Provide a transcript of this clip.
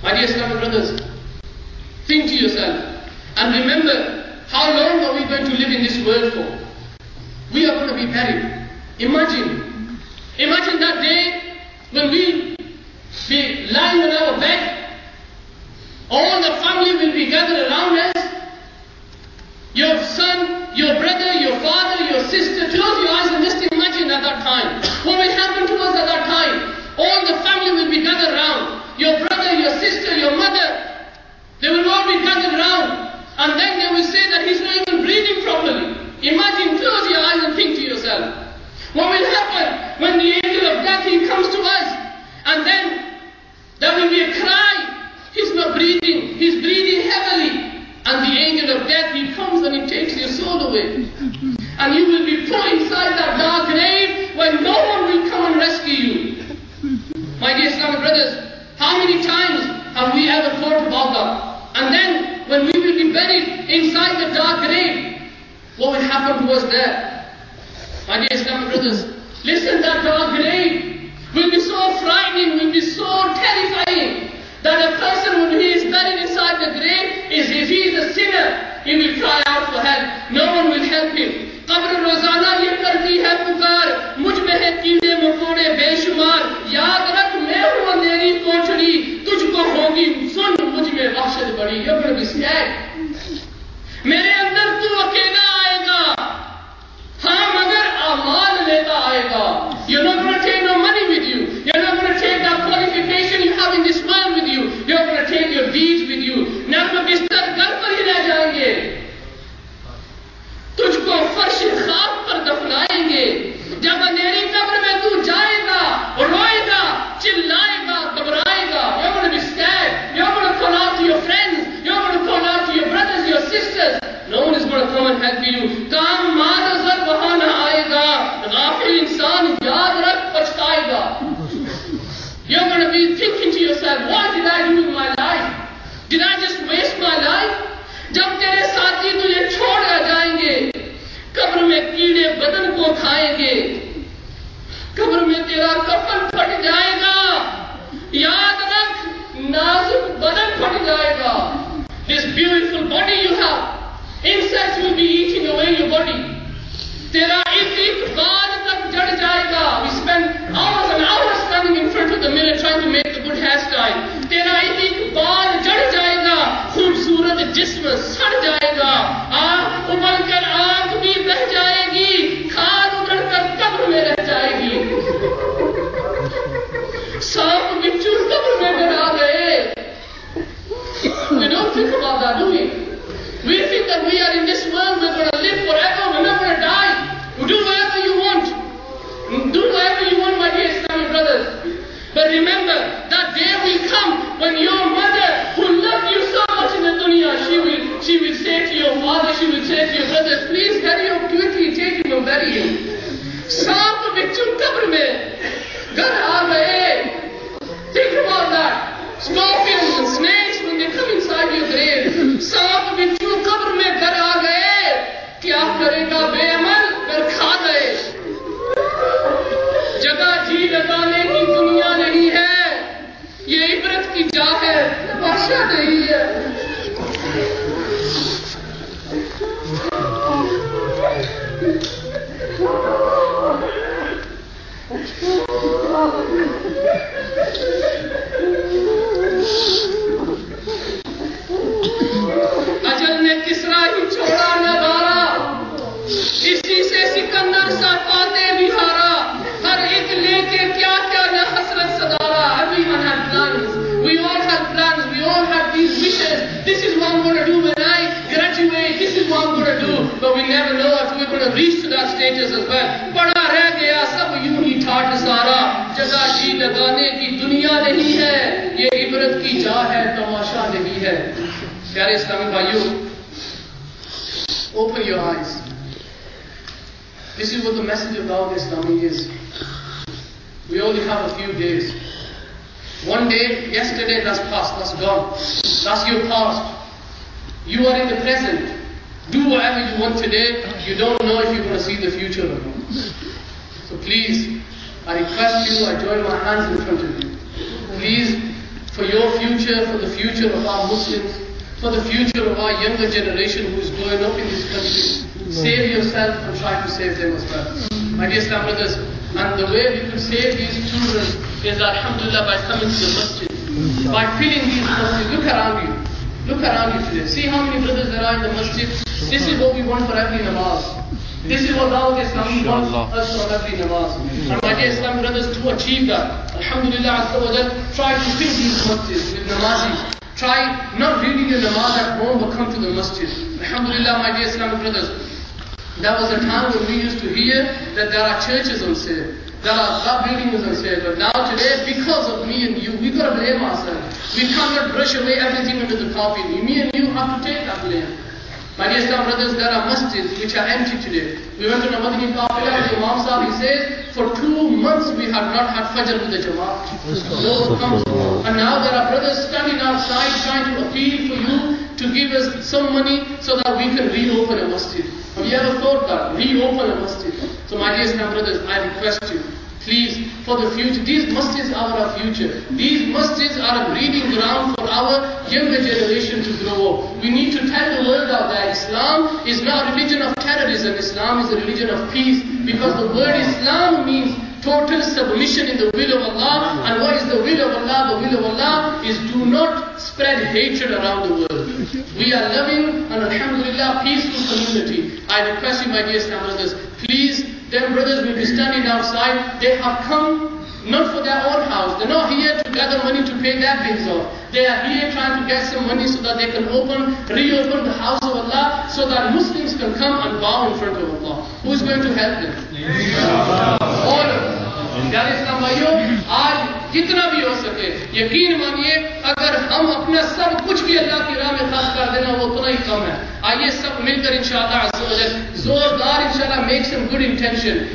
My dear Islamic brothers, think to yourself and remember how long are we going to live in this world for? We are going to be buried. Imagine that day when we be lying on our bed, all the family will be gathered around us. Your son, your brother, your father, your sister, close your eyes and just imagine at that time. What will happen to us at that time? All the family will be gathered around. Your brother, your sister, your mother, they will all be gathered around. And then they will say that he's not even breathing properly. Imagine, close your eyes and think to yourself. What will happen when the angel of death, he comes to us? And then there will be a cry. He's not breathing. He's breathing heavily. And the angel of death, he comes and he takes your soul away. And you will be put inside that dark grave when no one will come and rescue you. My dear Islamic brothers, how many times have we ever thought about that? And then when we will be buried inside the dark grave, what will happen to us there? My dear Islamic brothers, listen, that dark grave will be so frightening, will be so terrifying, that a person when he is buried inside the grave, is if he is a sinner, he will cry out for help. No one will help him. قبر روزانہ یہ کرتی ہے پکار, مجھ میں ہے کیڑے مکوڑے بے شمار, یاد رکھ میں ہوں اندھیری کوٹھڑی, تجھ کو ہوگی سن مجھ میں وحشت بڑی. You're going to be scared. میرے اندر تو اکیلا آئے گا, ہاں مگر اعمال لیتا آئے گا. You're not going to take no money with you. You're not going to take that qualification you have in this world with you. You're going to take your deeds with you. نرم بستر گھر پر ہی رہ جائیں گے. تجھ کو فرش خواب پر دفنائیں گے. جب اندھیری قبر میں تو جائے گا, روئے گا, چلائے گا, گھبرائے گا. You're going to be scared. You're going to call out to your friends. You're going to call out to your brothers, your sisters. No one is going to come and help you. کام مال ازر وہاں نہ آئے گا. غافل انسان یاد رکھ پچھتائے گا. You're going to be thinking to yourself, what did I do with my life? Did I just waste my life? جب تیرے ساتھی تجھے چھوڑ کر جائیں گے, قبر میں کیڑے بدن کو کھائیں گے, قبر میں تیرا کفن پھٹ جائے گا. یاد رکھ, نازک بدن پھٹ جائے گا. This beautiful body you have, insects will be eating away your body. تیرا ایک بال تک جڑ جائے گا. We spend hours and hours standing in front of the mirror trying to make a good hairstyle. تیرا ایک بال جڑ جائے گا. خوبصورت جسم سڑ جائے گا. آنکھ ابل کر آنکھ بھی بہ جائے گی. کھال اگڑ کر قبر میں رہ جائے گی. سانپ بچھو قبر میں گرا گئے. We don't think about that, do we? We think that we are in this world, we're going to live forever, we're not going to die. Do whatever you want. Do whatever you want, my dear Islamic brothers. But remember, that day will come when your mother, who loved you so much in the dunya, she will say to your father, she will say to your brothers, please hurry up quickly, take him and bury him. Saap bichu qabr mein, ghar aa gaye. Think about that. Scorpions and snakes, when they come inside your grave, saap bichu qabr mein ghar aa gaye. Kya karega be'amal, kar kha gaye. जगह जी लगाने की दुनिया नहीं है, ये इबरत की जा है, तमाशा नहीं है. अजल ने किसरा ही छोड़ा नजारा, इसी से सिकंदर सा फाते भी हारा. हर एक लेके क्या क्या न हसरत सदारा. Everyone had plans. We all had plans. We all had these wishes. This is what I'm going to do when I graduate. This is what I'm going to do. But we never know if we're going to reach to that status as well. पड़ा रह गया सब यूं ही ठाठ सारा. जगह जी लगाने की दुनिया नहीं है, ये इबरत की जा है, तमाशा नहीं है. प्यारे इस्लामी भाइयों, open your eyes. This is what the message of Dawah Islami is. We only have a few days. One day, yesterday, that's past, that's gone. That's your past. You are in the present. Do whatever you want today. You don't know if you're going to see the future or not. So please, I request you, I join my hands in front of you. Please for your future, for the future of our Muslims, for the future of our younger generation who is growing up in this country. Save yourself and try to save them as well. My dear Islam brothers, and the way we could save these children is alhamdulillah by coming to the masjid, by filling these masjids. Look around you. Look around you today. See how many brothers there are in the masjid. This is what we want for every namaz. This is what Dawat Islam wants us for every namaz. And my dear Islam brothers, to achieve that, alhamdulillah azza wa jal, try to fill these masjids with namazis. Try not reading your namaz at home but come to the masjid. Alhamdulillah, my dear Islamic brothers, there was a time when we used to hear that there are churches on sale, there are buildings on sale, but now today, because of me and you, we got to blame ourselves. We cannot brush away everything under the carpet. Me and you have to take that blame. My dear Islam brothers, there are masjids which are empty today. We went to Namadini Qafila, the Imam Sahib, he says, for 2 months we have not had Fajr with the Jamaat. No one comes. And now there are brothers standing outside trying to appeal for you to give us some money so that we can reopen a masjid. Have you ever thought that? Reopen a masjid. So my dear Islam brothers, I request you, please, for the future, these masjids are our future. These masjids are a breeding ground for our younger generation to grow up. We need to tell the world out there, Islam is not a religion of terrorism, Islam is a religion of peace. Because the word Islam means total submission in the will of Allah. And what is the will of Allah? The will of Allah is do not spread hatred around the world. We are loving and alhamdulillah peaceful community. I request you, my dear Islam brothers, please, them brothers will be standing outside. They have come not for their own house. They're not here to gather money to pay their bills off. They are here trying to get some money so that they can reopen the house of Allah, so that Muslims can come and bow in front of Allah. Who is going to help them? All of us. प्यारे इस्लाम भाइयों, आज जितना भी हो सके यकीन मानिए, अगर हम अपना सब कुछ भी अल्लाह की राह में खर्च कर देना वो उतना ही कम है. आइए सब मिलकर इंशाअल्लाह जोरदार इंशाअल्लाह make some good intention.